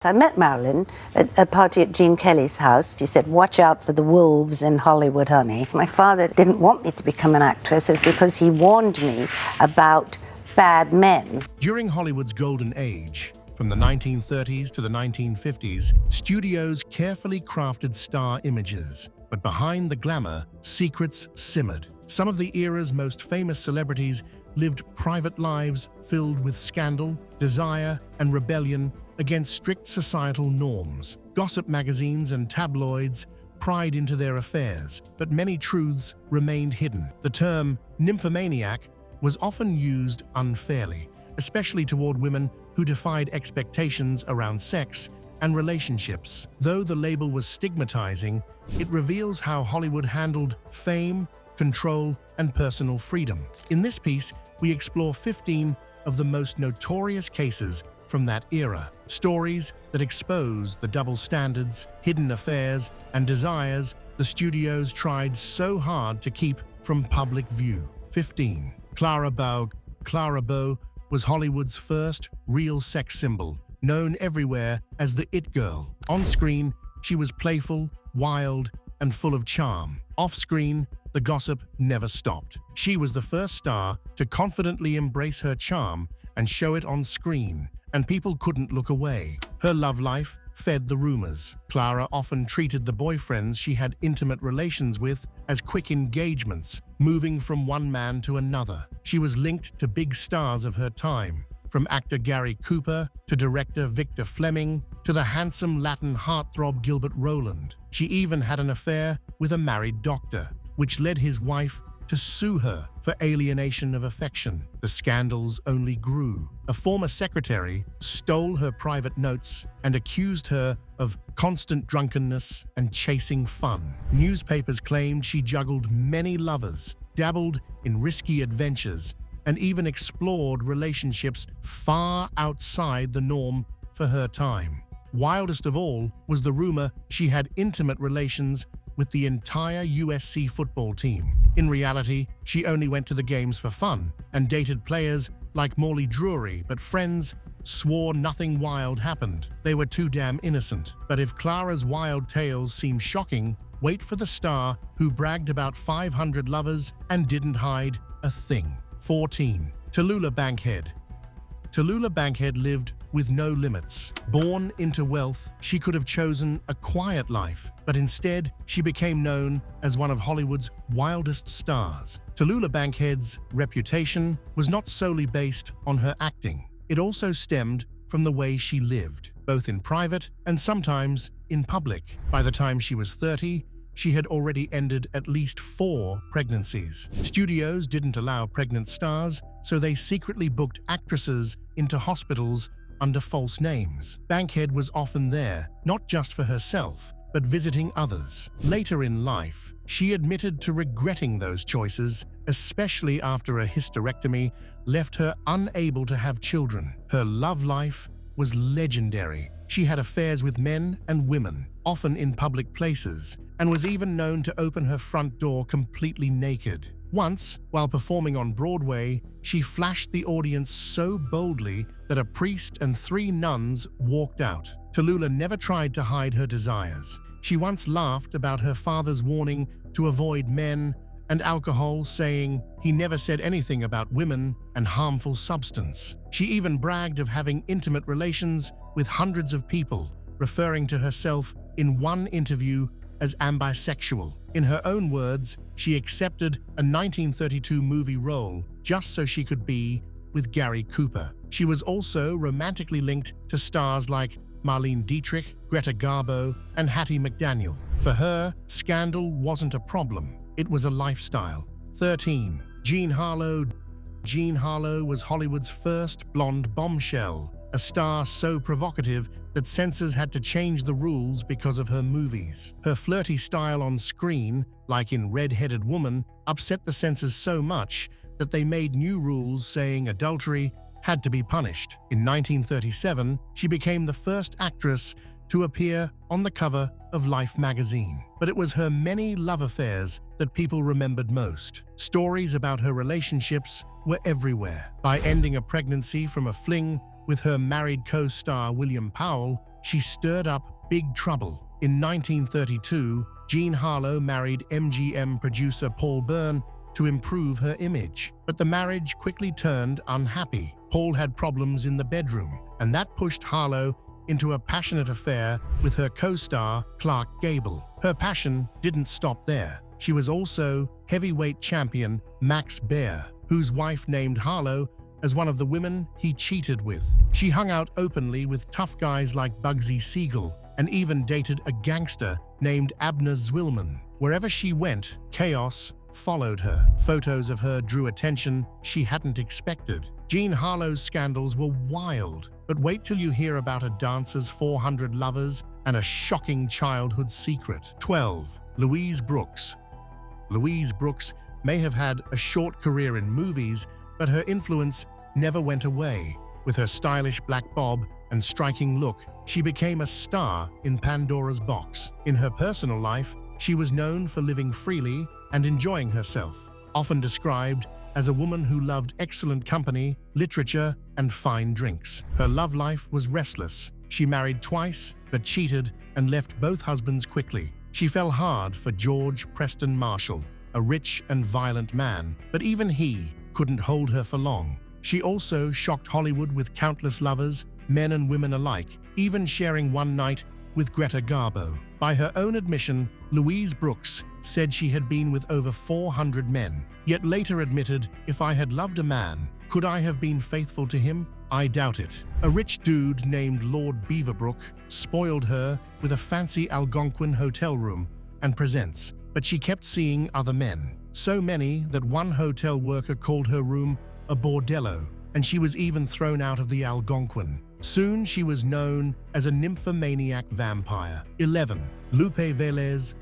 I met Marilyn at a party at Gene Kelly's house. She said, "Watch out for the wolves in Hollywood, honey." My father didn't want me to become an actress because he warned me about bad men. During Hollywood's golden age, from the 1930s to the 1950s, studios carefully crafted star images. But behind the glamour, secrets simmered. Some of the era's most famous celebrities lived private lives filled with scandal, desire, and rebellion against strict societal norms. Gossip magazines and tabloids pried into their affairs, but many truths remained hidden. The term nymphomaniac was often used unfairly, especially toward women who defied expectations around sex and relationships. Though the label was stigmatizing, it reveals how Hollywood handled fame, control, and personal freedom. In this piece, we explore 15 of the most notorious cases from that era, stories that expose the double standards, hidden affairs, and desires the studios tried so hard to keep from public view. 15. Clara Bow. Clara Bow was Hollywood's first real sex symbol, known everywhere as the It Girl. On screen, she was playful, wild, and full of charm. Off-screen, the gossip never stopped. She was the first star to confidently embrace her charm and show it on screen, and people couldn't look away. Her love life fed the rumors. Clara often treated the boyfriends she had intimate relations with as quick engagements, moving from one man to another. She was linked to big stars of her time, from actor Gary Cooper to director Victor Fleming to the handsome Latin heartthrob Gilbert Roland. She even had an affair with a married doctor, which led his wife to sue her for alienation of affection. The scandals only grew. A former secretary stole her private notes and accused her of constant drunkenness and chasing fun. Newspapers claimed she juggled many lovers, dabbled in risky adventures, and even explored relationships far outside the norm for her time. Wildest of all was the rumor she had intimate relations with the entire USC football team. In reality, she only went to the games for fun and dated players like Morley Drury, but friends swore nothing wild happened. They were too damn innocent. But if Clara's wild tales seem shocking, wait for the star who bragged about 500 lovers and didn't hide a thing. 14. Tallulah Bankhead. Tallulah Bankhead lived with no limits. Born into wealth, she could have chosen a quiet life, but instead, she became known as one of Hollywood's wildest stars. Tallulah Bankhead's reputation was not solely based on her acting. It also stemmed from the way she lived, both in private and sometimes in public. By the time she was 30, she had already ended at least 4 pregnancies. Studios didn't allow pregnant stars, so they secretly booked actresses into hospitals under false names. Bankhead was often there, not just for herself, but visiting others. Later in life, she admitted to regretting those choices, especially after a hysterectomy left her unable to have children. Her love life was legendary. She had affairs with men and women, often in public places, and was even known to open her front door completely naked. Once, while performing on Broadway, she flashed the audience so boldly that a priest and 3 nuns walked out. Tallulah never tried to hide her desires. She once laughed about her father's warning to avoid men and alcohol, saying he never said anything about women and harmful substance. She even bragged of having intimate relations with hundreds of people, referring to herself in one interview as ambisexual. In her own words, she accepted a 1932 movie role just so she could be with Gary Cooper. She was also romantically linked to stars like Marlene Dietrich, Greta Garbo, and Hattie McDaniel. For her, scandal wasn't a problem. It was a lifestyle. 13. Jean Harlow. Jean Harlow was Hollywood's first blonde bombshell, a star so provocative that censors had to change the rules because of her movies. Her flirty style on screen, like in Red-Headed Woman, upset the censors so much that they made new rules saying adultery had to be punished. In 1937, she became the first actress to appear on the cover of Life magazine. But it was her many love affairs that people remembered most. Stories about her relationships were everywhere. By ending a pregnancy from a fling with her married co-star William Powell, she stirred up big trouble. In 1932, Jean Harlow married MGM producer Paul Byrne to improve her image. But the marriage quickly turned unhappy. Paul had problems in the bedroom, and that pushed Harlow into a passionate affair with her co-star Clark Gable. Her passion didn't stop there. She was also heavyweight champion Max Baer, whose wife named Harlow as one of the women he cheated with. She hung out openly with tough guys like Bugsy Siegel and even dated a gangster named Abner Zwillman. Wherever she went, chaos followed her. Photos of her drew attention she hadn't expected. Jean Harlow's scandals were wild, but wait till you hear about a dancer's 400 lovers and a shocking childhood secret. 12. Louise Brooks. Louise Brooks may have had a short career in movies, but her influence never went away. With her stylish black bob and striking look, she became a star in Pandora's box. In her personal life, she was known for living freely and enjoying herself, often described as a woman who loved excellent company, literature, and fine drinks. Her love life was restless. She married twice, but cheated and left both husbands quickly. She fell hard for George Preston Marshall, a rich and violent man, but even he couldn't hold her for long. She also shocked Hollywood with countless lovers, men and women alike, even sharing one night with Greta Garbo. By her own admission, Louise Brooks said she had been with over 400 men, yet later admitted, "If I had loved a man, could I have been faithful to him? I doubt it." A rich dude named Lord Beaverbrook spoiled her with a fancy Algonquin hotel room and presents, but she kept seeing other men. So many that one hotel worker called her room a bordello, and she was even thrown out of the Algonquin. Soon she was known as a nymphomaniac vampire. 11. Lupe Velez.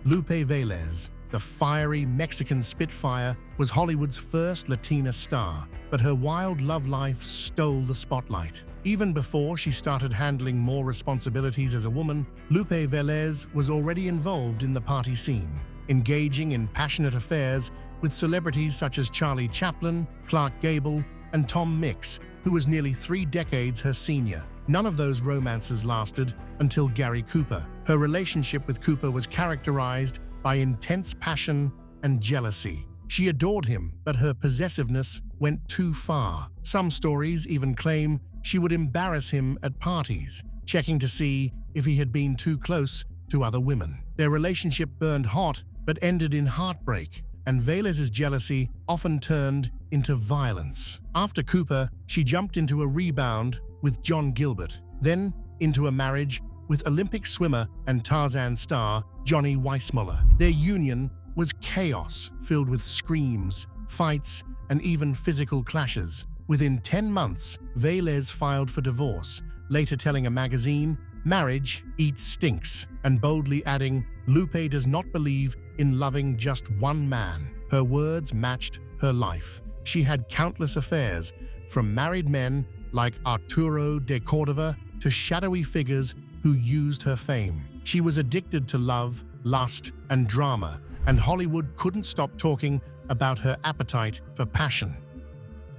Lupe Velez, the fiery Mexican Spitfire, was Hollywood's first Latina star, but her wild love life stole the spotlight. Even before she started handling more responsibilities as a woman, Lupe Velez was already involved in the party scene, engaging in passionate affairs with celebrities such as Charlie Chaplin, Clark Gable, and Tom Mix, who was nearly 3 decades her senior. None of those romances lasted until Gary Cooper. Her relationship with Cooper was characterized by intense passion and jealousy. She adored him, but her possessiveness went too far. Some stories even claim she would embarrass him at parties, checking to see if he had been too close to other women. Their relationship burned hot but ended in heartbreak, and Velez's jealousy often turned into violence. After Cooper, she jumped into a rebound with John Gilbert, then into a marriage with Olympic swimmer and Tarzan star Johnny Weissmuller. Their union was chaos, filled with screams, fights, and even physical clashes. Within 10 months, Velez filed for divorce, later telling a magazine, "Marriage eats stinks," and boldly adding, "Lupe does not believe in loving just one man." Her words matched her life. She had countless affairs, from married men like Arturo de Cordova to shadowy figures who used her fame. She was addicted to love, lust, and drama, and Hollywood couldn't stop talking about her appetite for passion.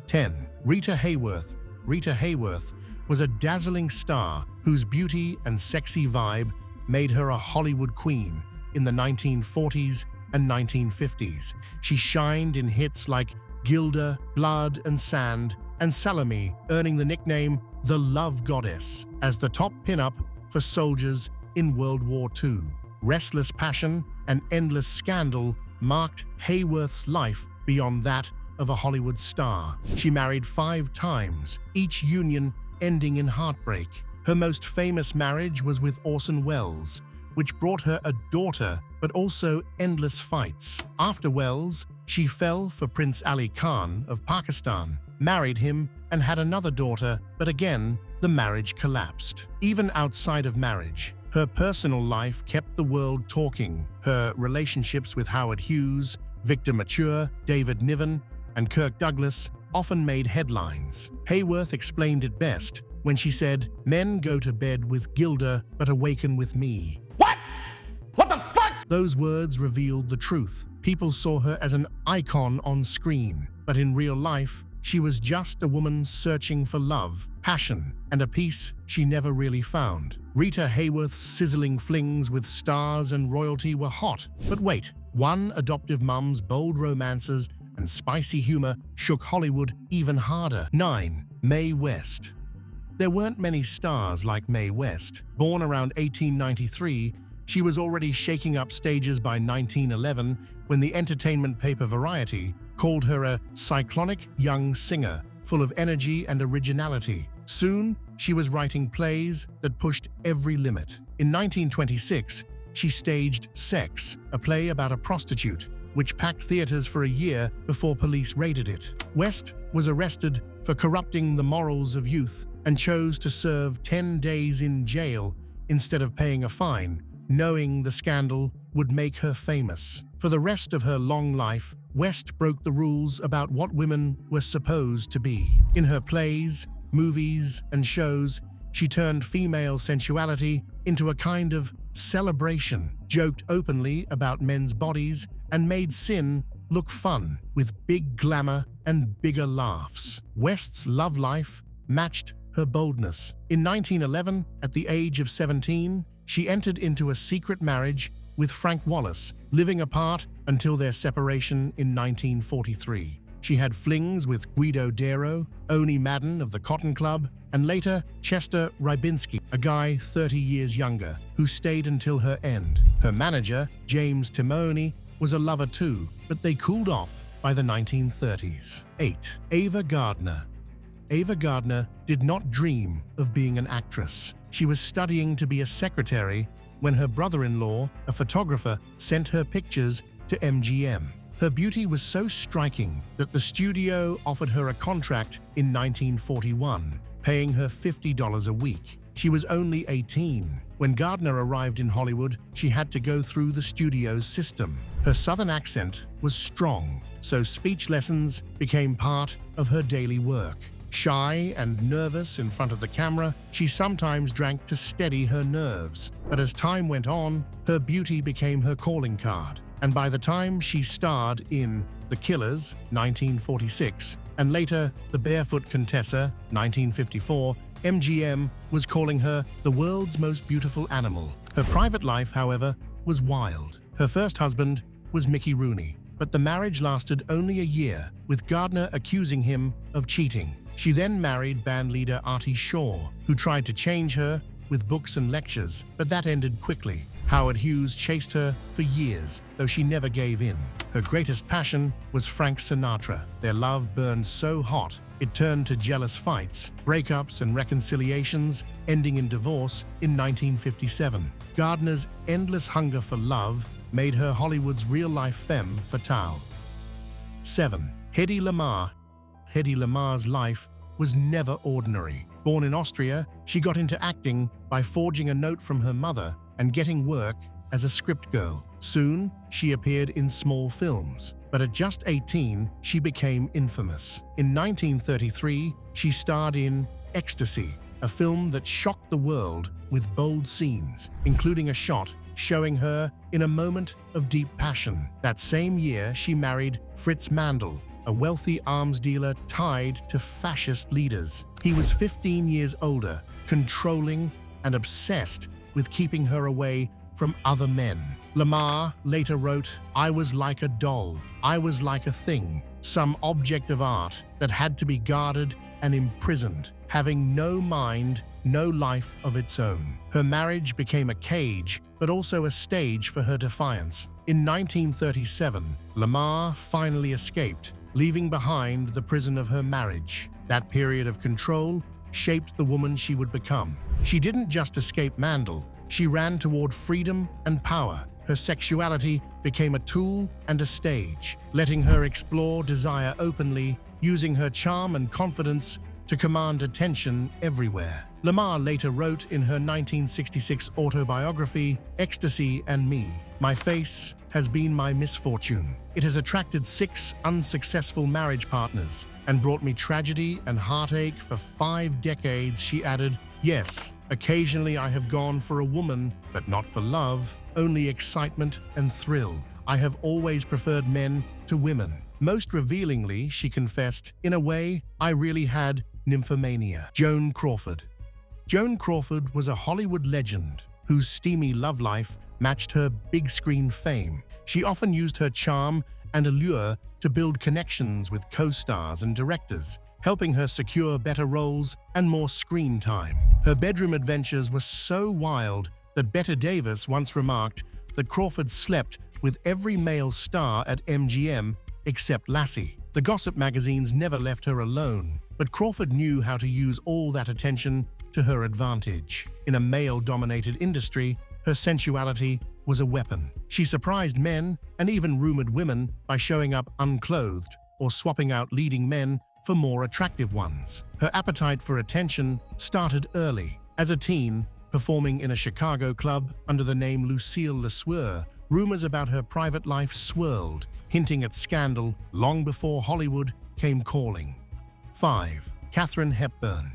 10. Rita Hayworth. Rita Hayworth was a dazzling star whose beauty and sexy vibe made her a Hollywood queen in the 1940s and 1950s. She shined in hits like Gilda, Blood and Sand, and Salome, earning the nickname the Love Goddess as the top pinup for soldiers in World War II. Restless passion and endless scandal marked Hayworth's life beyond that of a Hollywood star. She married 5 times, each union ending in heartbreak. Her most famous marriage was with Orson Welles, which brought her a daughter but also endless fights. After Welles, she fell for Prince Ali Khan of Pakistan, married him, and had another daughter, but again, the marriage collapsed. Even outside of marriage, her personal life kept the world talking. Her relationships with Howard Hughes, Victor Mature, David Niven, and Kirk Douglas often made headlines. Hayworth explained it best when she said, "Men go to bed with Gilda but awaken with me." What? What the fuck? Those words revealed the truth. People saw her as an icon on screen, but in real life, she was just a woman searching for love, passion, and a peace she never really found. Rita Hayworth's sizzling flings with stars and royalty were hot. But wait, one adoptive mum's bold romances and spicy humor shook Hollywood even harder. 9. Mae West. There weren't many stars like Mae West. Born around 1893, she was already shaking up stages by 1911 when the entertainment paper Variety called her a cyclonic young singer full of energy and originality. Soon, she was writing plays that pushed every limit. In 1926, she staged Sex, a play about a prostitute, which packed theaters for a year before police raided it. West was arrested for corrupting the morals of youth and chose to serve 10 days in jail instead of paying a fine, knowing the scandal would make her famous. For the rest of her long life, West broke the rules about what women were supposed to be. In her plays, movies, and shows, she turned female sensuality into a kind of celebration, joked openly about men's bodies, and made sin look fun with big glamour and bigger laughs. West's love life matched her boldness. In 1911, at the age of 17, she entered into a secret marriage with Frank Wallace, living apart until their separation in 1943. She had flings with Guido Darrow, Oni Madden of the Cotton Club, and later Chester Rybinski, a guy 30 years younger, who stayed until her end. Her manager, James Timony, was a lover too, but they cooled off by the 1930s. 8. Ava Gardner. Ava Gardner did not dream of being an actress. She was studying to be a secretary when her brother-in-law, a photographer, sent her pictures to MGM. Her beauty was so striking that the studio offered her a contract in 1941, paying her $50 a week. She was only 18. When Gardner arrived in Hollywood, she had to go through the studio's system. Her southern accent was strong, so speech lessons became part of her daily work. Shy and nervous in front of the camera, she sometimes drank to steady her nerves. But as time went on, her beauty became her calling card. And by the time she starred in The Killers, 1946, and later The Barefoot Contessa, 1954, MGM was calling her the world's most beautiful animal. Her private life, however, was wild. Her first husband was Mickey Rooney, but the marriage lasted only a year, with Gardner accusing him of cheating. She then married bandleader Artie Shaw, who tried to change her with books and lectures, but that ended quickly. Howard Hughes chased her for years, though she never gave in. Her greatest passion was Frank Sinatra. Their love burned so hot, it turned to jealous fights, breakups, and reconciliations, ending in divorce in 1957. Gardner's endless hunger for love made her Hollywood's real-life femme fatale. 7. Hedy Lamarr. Hedy Lamarr's life was never ordinary. Born in Austria, she got into acting by forging a note from her mother and getting work as a script girl. Soon, she appeared in small films, but at just 18, she became infamous. In 1933, she starred in Ecstasy, a film that shocked the world with bold scenes, including a shot showing her in a moment of deep passion. That same year, she married Fritz Mandl, a wealthy arms dealer tied to fascist leaders. He was 15 years older, controlling and obsessed with keeping her away from other men. Lamarr later wrote, "I was like a doll. I was like a thing, some object of art that had to be guarded and imprisoned, having no mind, no life of its own." Her marriage became a cage, but also a stage for her defiance. In 1937, Lamarr finally escaped, leaving behind the prison of her marriage. That period of control shaped the woman she would become. She didn't just escape Mandel, she ran toward freedom and power. Her sexuality became a tool and a stage, letting her explore desire openly, using her charm and confidence to command attention everywhere. Lamarr later wrote in her 1966 autobiography, Ecstasy and Me, "My face has been my misfortune. It has attracted 6 unsuccessful marriage partners and brought me tragedy and heartache for 5 decades," she added. "Yes, occasionally I have gone for a woman, but not for love, only excitement and thrill. I have always preferred men to women." Most revealingly, she confessed, "In a way, I really had nymphomania." Joan Crawford. Joan Crawford was a Hollywood legend whose steamy love life matched her big-screen fame. She often used her charm and allure to build connections with co-stars and directors, helping her secure better roles and more screen time. Her bedroom adventures were so wild that Bette Davis once remarked that Crawford slept with every male star at MGM except Lassie. The gossip magazines never left her alone, but Crawford knew how to use all that attention to her advantage. In a male-dominated industry, her sensuality was a weapon. She surprised men and even rumored women by showing up unclothed or swapping out leading men for more attractive ones. Her appetite for attention started early. As a teen, performing in a Chicago club under the name Lucille LeSueur, rumors about her private life swirled, hinting at scandal long before Hollywood came calling. 5. Katharine Hepburn.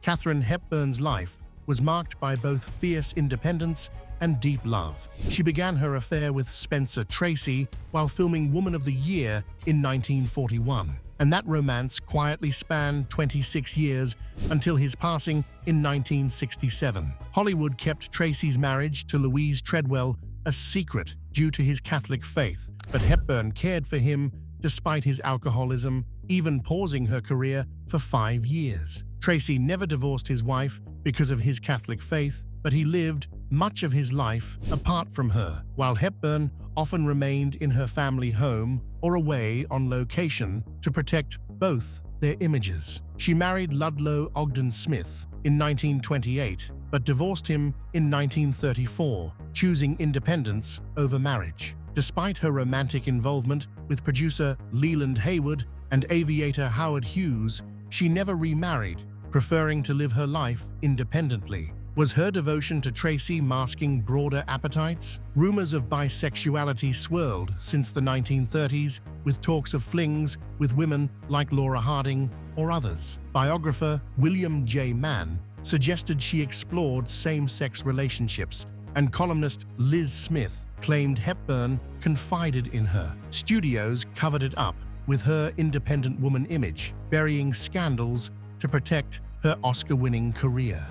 Katharine Hepburn's life was marked by both fierce independence and deep love. She began her affair with Spencer Tracy while filming Woman of the Year in 1941, and that romance quietly spanned 26 years until his passing in 1967. Hollywood kept Tracy's marriage to Louise Treadwell a secret due to his Catholic faith, but Hepburn cared for him despite his alcoholism, even pausing her career for 5 years. Tracy never divorced his wife because of his Catholic faith, but he lived much of his life apart from her, while Hepburn often remained in her family home or away on location to protect both their images. She married Ludlow Ogden Smith in 1928, but divorced him in 1934, choosing independence over marriage. Despite her romantic involvement with producer Leland Hayward and aviator Howard Hughes, she never remarried, preferring to live her life independently. Was her devotion to Tracy masking broader appetites? Rumors of bisexuality swirled since the 1930s, with talks of flings with women like Laura Harding or others. Biographer William J. Mann suggested she explored same-sex relationships, and columnist Liz Smith claimed Hepburn confided in her. Studios covered it up with her independent woman image, burying scandals to protect her Oscar-winning career.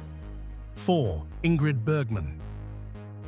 4. Ingrid Bergman.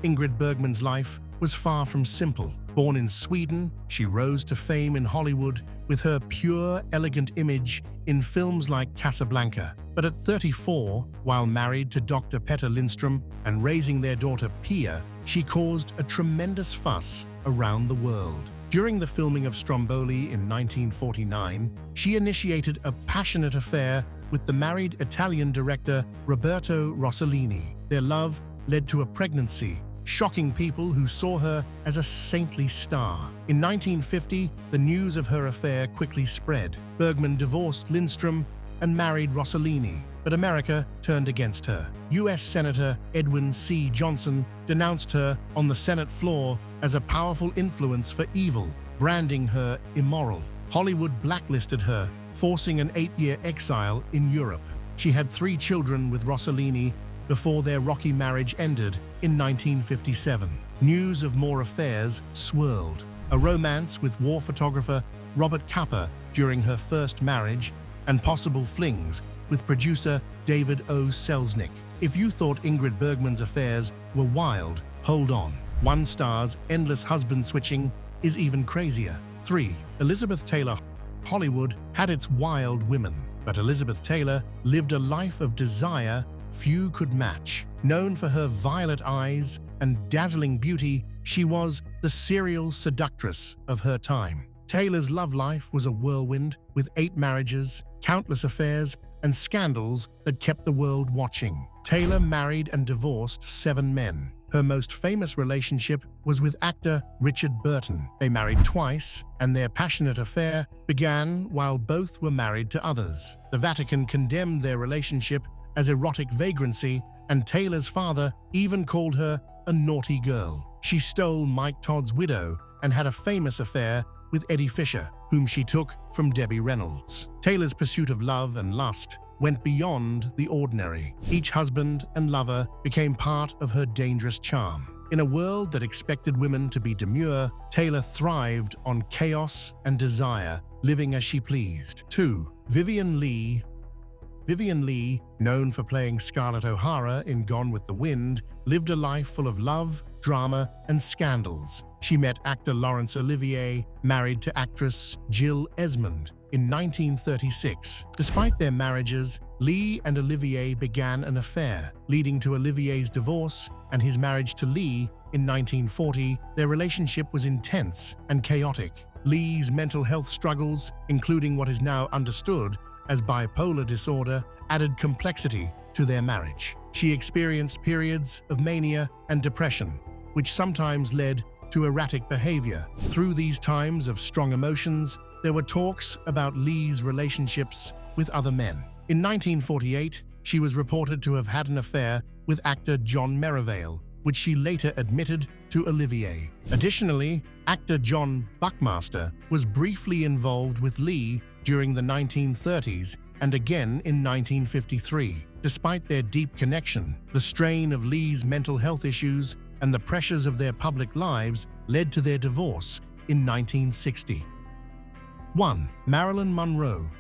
Ingrid Bergman's life was far from simple. Born in Sweden, she rose to fame in Hollywood with her pure, elegant image in films like Casablanca. But at 34, while married to Dr. Petter Lindstrom and raising their daughter Pia, she caused a tremendous fuss around the world. During the filming of Stromboli in 1949, she initiated a passionate affair with the married Italian director Roberto Rossellini. Their love led to a pregnancy, shocking people who saw her as a saintly star. In 1950, the news of her affair quickly spread. Bergman divorced Lindstrom and married Rossellini, but America turned against her. U.S. Senator Edwin C. Johnson denounced her on the Senate floor as a powerful influence for evil, branding her immoral. Hollywood blacklisted her, forcing an 8-year exile in Europe. She had 3 children with Rossellini before their rocky marriage ended in 1957. News of more affairs swirled. A romance with war photographer Robert Capa during her first marriage, and possible flings with producer David O. Selznick. If you thought Ingrid Bergman's affairs were wild, hold on. One star's endless husband switching is even crazier. 3. Elizabeth Taylor. Hollywood had its wild women, but Elizabeth Taylor lived a life of desire few could match. Known for her violet eyes and dazzling beauty, she was the serial seductress of her time. Taylor's love life was a whirlwind, with 8 marriages, countless affairs, and scandals that kept the world watching. Taylor married and divorced 7 men. Her most famous relationship was with actor Richard Burton. They married twice, and their passionate affair began while both were married to others. The Vatican condemned their relationship as erotic vagrancy, and Taylor's father even called her a naughty girl. She stole Mike Todd's widow and had a famous affair with Eddie Fisher, whom she took from Debbie Reynolds. Taylor's pursuit of love and lust went beyond the ordinary. Each husband and lover became part of her dangerous charm. In a world that expected women to be demure, Taylor thrived on chaos and desire, living as she pleased. 2. Vivian Leigh. Vivian Leigh, known for playing Scarlett O'Hara in Gone with the Wind, lived a life full of love, drama, and scandals. She met actor Laurence Olivier, married to actress Jill Esmond, in 1936. Despite their marriages, Leigh and Olivier began an affair, leading to Olivier's divorce and his marriage to Leigh in 1940. Their relationship was intense and chaotic. Leigh's mental health struggles, including what is now understood as bipolar disorder, added complexity to their marriage. She experienced periods of mania and depression, which sometimes led to erratic behavior. Through these times of strong emotions, there were talks about Leigh's relationships with other men. In 1948, she was reported to have had an affair with actor John Merivale, which she later admitted to Olivier. Additionally, actor John Buckmaster was briefly involved with Leigh during the 1930s and again in 1953. Despite their deep connection, the strain of Leigh's mental health issues and the pressures of their public lives led to their divorce in 1960. 1. Marilyn Monroe.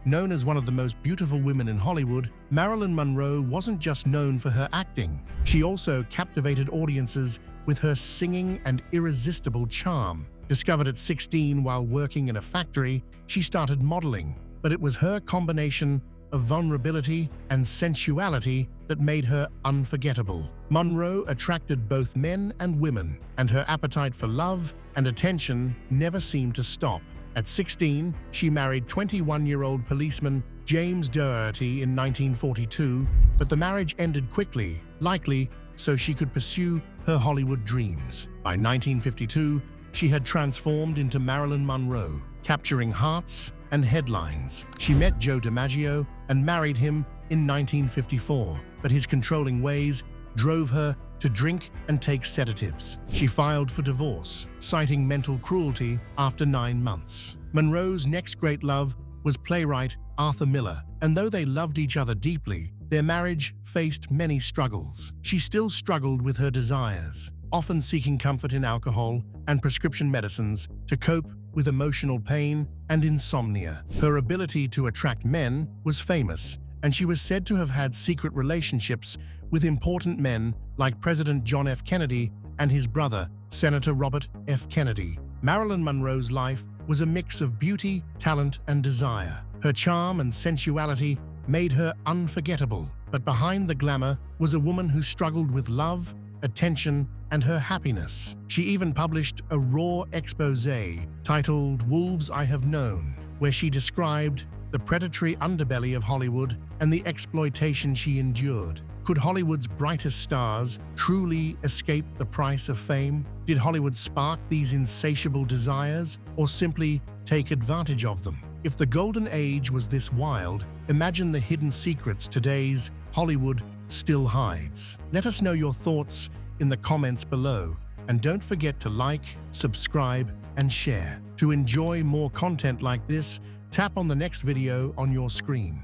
Known as one of the most beautiful women in Hollywood, Marilyn Monroe wasn't just known for her acting. She also captivated audiences with her singing and irresistible charm. Discovered at 16 while working in a factory, she started modeling, but it was her combination of vulnerability and sensuality that made her unforgettable. Monroe attracted both men and women, and her appetite for love and attention never seemed to stop. At 16, she married 21-year-old policeman James Doherty in 1942, but the marriage ended quickly, likely so she could pursue her Hollywood dreams. By 1952, she had transformed into Marilyn Monroe, capturing hearts and headlines. She met Joe DiMaggio and married him in 1954, but his controlling ways drove her to drink and take sedatives. She filed for divorce, citing mental cruelty after 9 months. Monroe's next great love was playwright Arthur Miller, and though they loved each other deeply, their marriage faced many struggles. She still struggled with her desires, often seeking comfort in alcohol and prescription medicines to cope with emotional pain and insomnia. Her ability to attract men was famous, and she was said to have had secret relationships with important men like President John F. Kennedy and his brother, Senator Robert F. Kennedy. Marilyn Monroe's life was a mix of beauty, talent, and desire. Her charm and sensuality made her unforgettable, but behind the glamour was a woman who struggled with love, attention, and her happiness. She even published a raw exposé titled Wolves I Have Known, where she described the predatory underbelly of Hollywood and the exploitation she endured. Could Hollywood's brightest stars truly escape the price of fame? Did Hollywood spark these insatiable desires, or simply take advantage of them? If the golden age was this wild, imagine the hidden secrets today's Hollywood still hides. Let us know your thoughts in the comments below, and don't forget to like, subscribe, and share. To enjoy more content like this, tap on the next video on your screen.